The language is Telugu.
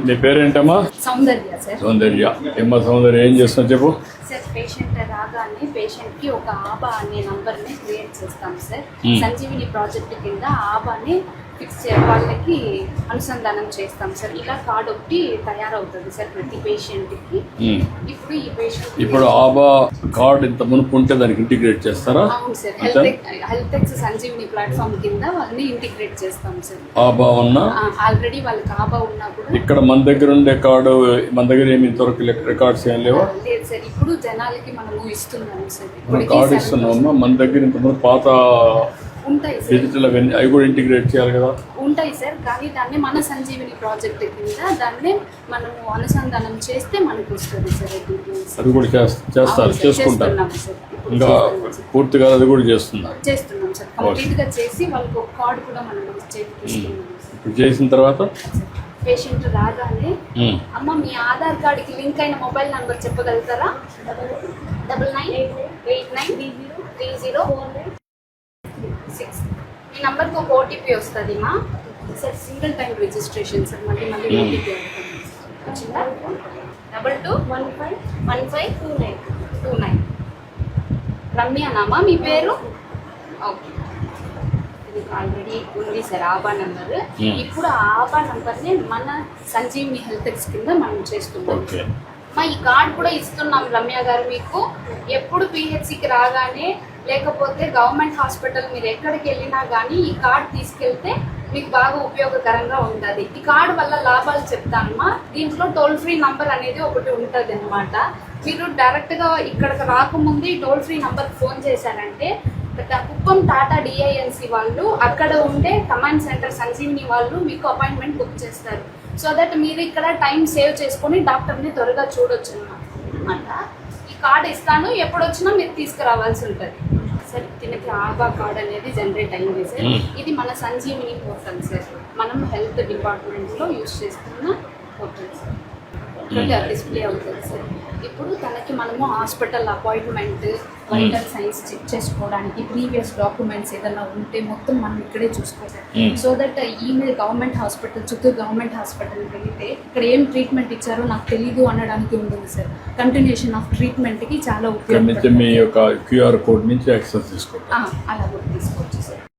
నీ పేరేంటమ్మా? సౌందర్య సార్. సౌందర్య. ఏమ్మా సౌందర్య, ఏం చేస్తున్నావు చెప్పు. సార్, పేషెంట్ రాగానే పేషెంట్ కి ఒక ఆబా అనే నంబర్ ని క్రియేట్ చేస్తాం సార్. సంజీవిని ప్రాజెక్ట్ కింద ఆబాని ఫిక్స్ వాళ్ళకి అనుసంధానం చేస్తాం సార్. ఇలా కార్డ్ ఒకటి తయారవుతుంది సార్ ప్రతి పేషెంట్ కి. ఇప్పుడు ఈ పేషెంట్ ఇప్పుడు ఆబా కార్డ్ ఇంత మునుపు ఉంటే దానికి ఇంటిగ్రేట్ చేస్తారా? అవును sir. Health X Sanjeevini platform కింద వాళ్ళని ఇంటిగ్రేట్ చేస్తాం సార్. ఆబా ఉన్నా ఆల్రెడీ వాళ్ళకి ఆబా ఉన్నా కూడా ఇక్కడ మన దగ్గర ఉండే కార్డు మన దగ్గర ఏమి ఇంతవరకు రికార్డ్స్ ఏం లేవా? లేదు సార్. ఇప్పుడు జనాలకి మనము ఇస్తున్నాము సార్. కార్డు ఇస్తున్నామమ్మా. మన దగ్గర ఇంతకుముందు పాత ఉంటాయి సార్, డిజిటల్ అవన్నీ అవి కూడా ఇంటిగ్రేట్ చేయాలి కదా? ఉంటాయి సార్. కానీ దాన్ని మన సంజీవిని ప్రాజెక్ట్ కింద దాన్ని మనము అనుసంధానం చేస్తే మనకు వస్తుంది సార్. అది కూడా చేస్తారు, చేసుకుంటారు. ఇంకా పూర్తిగా అది కూడా చేస్తున్నాం సార్. కంప్లీట్ గా చేసి వాళ్ళకి ఒక కార్డు కూడా మనం చేస్తున్నాం. ఇప్పుడు చేసిన తర్వాత పేషెంట్ రాగానే అమ్మ మీ ఆధార్ కార్డుకి లింక్ అయిన మొబైల్ నంబర్ చెప్పగలుగుతారా? 99893030 ఈ నంబర్కి ఒక ఓటీపీ వస్తుంది మా sir. Single time registration sir. మళ్ళీ ఓటీపీ వచ్చిందా? 22151529 రమ్యనామా మీ పేరు? ఓకే, ఇది ఆల్రెడీ ఉంది సార్ ఆబా నంబర్. ఇప్పుడు ఆ ఆబా నంబర్ని మన సంజీవిని హెల్త్ ఎక్స్ కింద మనం చేస్తున్నాం. మా ఈ కార్డ్ కూడా ఇస్తున్నాం రమ్య గారు మీకు. ఎప్పుడు పిహెచ్సికి రాగానే లేకపోతే గవర్నమెంట్ హాస్పిటల్ మీరు ఎక్కడికి వెళ్ళినా కానీ ఈ కార్డ్ తీసుకెళ్తే మీకు బాగా ఉపయోగకరంగా ఉంటుంది. ఈ కార్డు వల్ల లాభాలు చెప్తానమ్మా. దీంట్లో టోల్ ఫ్రీ నంబర్ అనేది ఒకటి ఉంటుంది అనమాట. మీరు డైరెక్ట్గా ఇక్కడికి రాకముందు ఈ టోల్ ఫ్రీ నంబర్ ఫోన్ చేశారంటే కుప్పం టాటా డిఐఎన్సి వాళ్ళు అక్కడ ఉండే కమాండ్ సెంటర్ సంజీవిని వాళ్ళు మీకు అపాయింట్మెంట్ బుక్ చేస్తారు. సో దట్ మీరు ఇక్కడ టైం సేవ్ చేసుకొని డాక్టర్ని త్వరగా చూడొచ్చు అనమాట. ఈ కార్డు ఇస్తాను, ఎప్పుడు వచ్చినా మీరు తీసుకురావాల్సి ఉంటుంది సార్. దీనికి ఆబా కార్డ్ అనేది జనరేట్ అయింది సార్. ఇది మన సంజీవిని పోర్టల్ సార్. మనం హెల్త్ డిపార్ట్మెంట్లో యూజ్ చేస్తున్న పోర్టల్ సార్. ఇక్కడ డిస్ప్లే అవుతుంది సార్. ఇప్పుడు తనకి మనము hospital appointment, vital signs check చేసుకోవడానికి ప్రీవియస్ డాక్యుమెంట్స్ ఏదైనా ఉంటే మొత్తం మనం ఇక్కడే చూసుకోవాలి. So that email government hospital, Chittoor government హాస్పిటల్కి వెళ్తే ఇక్కడ ఏం ట్రీట్మెంట్ ఇచ్చారో నాకు తెలీదు అనడానికి ఉంటుంది సార్. కంటిన్యూషన్ ఆఫ్ ట్రీట్మెంట్కి చాలా ఉపయోగపడుతుంది. మీ యొక్క క్యూఆర్ కోడ్ నుంచి యాక్సెస్ తీసుకోవాలి, అలా కూడా తీసుకోవచ్చు సార్.